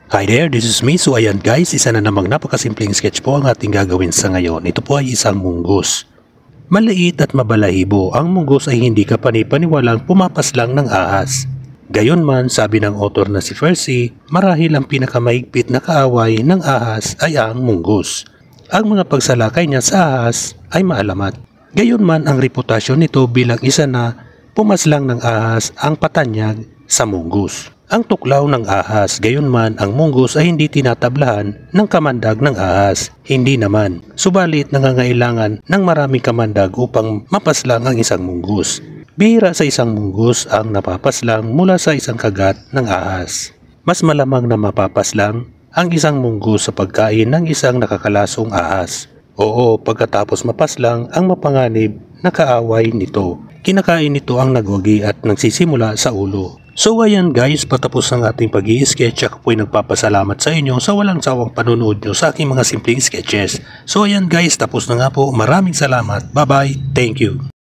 Hi there, this is me. So ayan guys, isa na namang napakasimpleng sketch po ang ating gagawin sa ngayon. Ito po ay isang munggos. Maliit at mabalahibo, ang munggos ay hindi kapani-paniwalang pumapaslang ng ahas. Gayunman, sabi ng author na si Percy, marahil ang pinakamaigpit na kaaway ng ahas ay ang munggos. Ang mga pagsalakay niya sa ahas ay maalamat. Gayunman, ang reputasyon nito bilang isa na pumaslang ng ahas ang patanyag sa munggos. Ang tuklaw ng ahas, gayunman ang munggos ay hindi tinatablahan ng kamandag ng ahas. Hindi naman. Subalit nangangailangan ng maraming kamandag upang mapaslang ang isang munggos. Bihira sa isang munggos ang napapaslang mula sa isang kagat ng ahas. Mas malamang na mapapaslang ang isang munggos sa pagkain ng isang nakakalasong ahas. Oo, pagkatapos mapaslang ang mapanganib na kaaway nito. Kinakain nito ang nagwagi at nagsisimula sa ulo. So ayan guys, patapos ang ating pag-i-sketch. Ako po'y nagpapasalamat sa inyo sa walang sawang panunood nyo sa aking mga simpleng sketches. So ayan guys, tapos na nga po. Maraming salamat. Bye bye. Thank you.